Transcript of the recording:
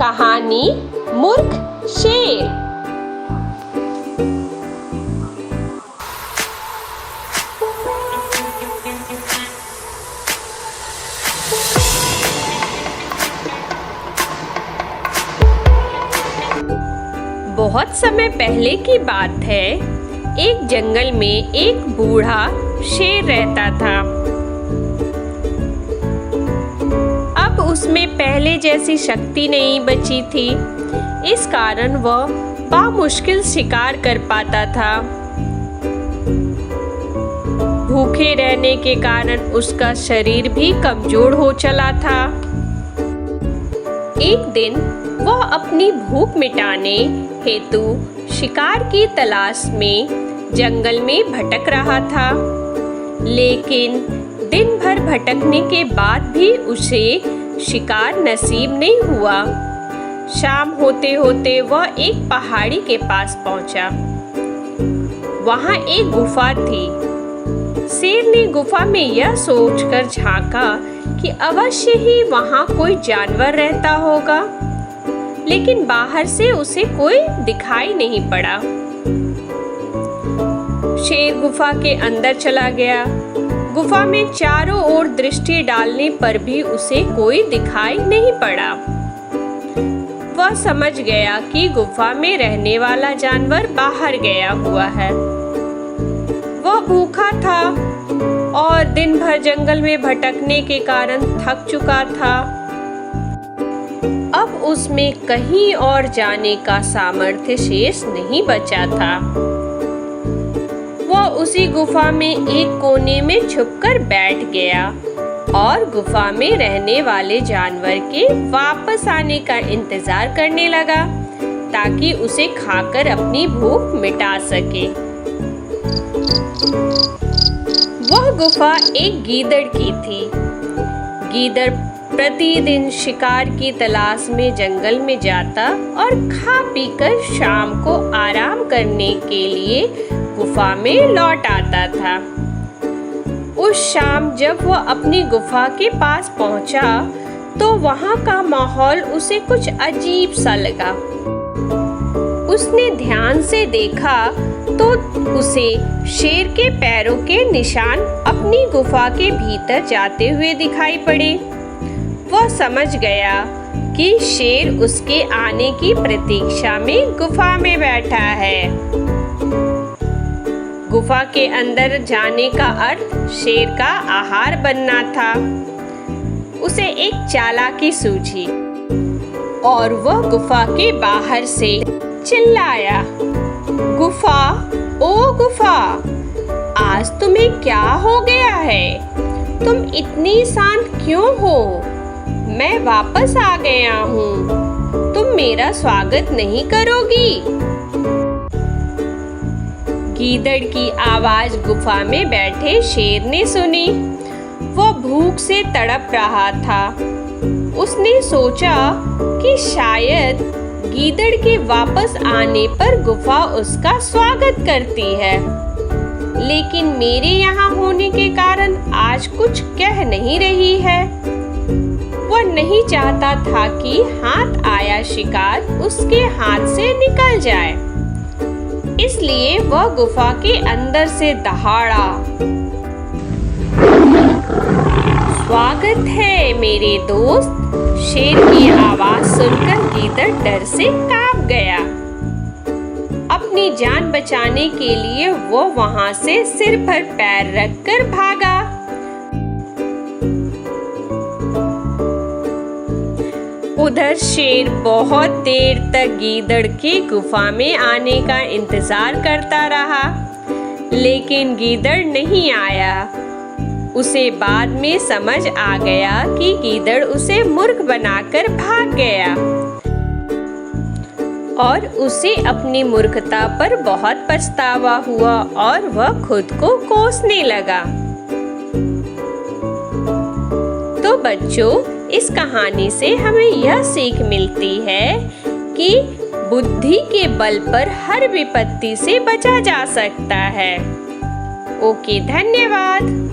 कहानी मूर्ख शेर। बहुत समय पहले की बात है। एक जंगल में एक बूढ़ा शेर रहता था। अब उसमें पहले जैसी शक्ति नहीं बची थी, इस कारण वह बामुश्किल शिकार कर पाता था। भूखे रहने के कारण उसका शरीर भी कमजोर हो चला था। एक दिन वह अपनी भूख मिटाने हेतु शिकार की तलाश में जंगल में भटक रहा था, लेकिन दिन भर भटकने के बाद भी उसे शिकार नसीब नहीं हुआ। शाम होते होते वह एक पहाड़ी के पास पहुंचा। वहां एक गुफा थी। शेर ने गुफा में यह सोचकर झांका कि अवश्य ही वहां कोई जानवर रहता होगा, लेकिन बाहर से उसे कोई दिखाई नहीं पड़ा। शेर गुफा के अंदर चला गया। गुफा में चारों ओर दृष्टि डालने पर भी उसे कोई दिखाई नहीं पड़ा। वह समझ गया कि गुफा में रहने वाला जानवर बाहर गया हुआ है। वह भूखा था और दिन भर जंगल में भटकने के कारण थक चुका था। अब उसमें कहीं और जाने का सामर्थ्य शेष नहीं बचा था। वह उसी गुफा में एक कोने में छुपकर बैठ गया और गुफा में रहने वाले जानवर के वापस आने का इंतजार करने लगा, ताकि उसे खाकर अपनी भूख मिटा सके। वह गुफा एक गीदड़ की थी। गीदड़ प्रतिदिन शिकार की तलाश में जंगल में जाता और खा पीकर शाम को आराम करने के लिए गुफा में लौट आता था। उस शाम जब वह अपनी गुफा के पास पहुंचा तो वहां का माहौल उसे कुछ अजीब सा लगा। उसने ध्यान से देखा तो उसे शेर के पैरों के निशान अपनी गुफा के भीतर जाते हुए दिखाई पड़े। वह समझ गया कि शेर उसके आने की प्रतीक्षा में गुफा में बैठा है। गुफा के अंदर जाने का अर्थ शेर का आहार बनना था। उसे एक चालाकी सूझी और वह गुफा के बाहर से चिल्लाया, गुफा, ओ गुफा, आज तुम्हें क्या हो गया है? तुम इतनी शांत क्यों हो? मैं वापस आ गया हूँ। तुम मेरा स्वागत नहीं करोगी? गीदड़ की आवाज गुफा में बैठे शेर ने सुनी। वह भूख से तड़प रहा था। उसने सोचा कि शायद गीदड़ के वापस आने पर गुफा उसका स्वागत करती है, लेकिन मेरे यहाँ होने के कारण आज कुछ कह नहीं रही है। वह नहीं चाहता था कि हाथ आया शिकार उसके हाथ से निकल जाए, इसलिए वह गुफा के अंदर से दहाड़ा, स्वागत है मेरे दोस्त। शेर की आवाज सुनकर गीदड़ डर से कांप गया। अपनी जान बचाने के लिए वो वहां से सिर पर पैर रखकर भागा। उधर शेर बहुत देर तक गीदड़ की गुफा में आने का इंतजार करता रहा, लेकिन गीदड़ नहीं आया। उसे बाद में समझ आ गया कि गीदड़ उसे मूर्ख बनाकर भाग गया और उसे अपनी मूर्खता पर बहुत पछतावा हुआ और वह खुद को कोसने लगा। तो बच्चों, इस कहानी से हमें यह सीख मिलती है कि बुद्धि के बल पर हर विपत्ति से बचा जा सकता है। ओके, धन्यवाद।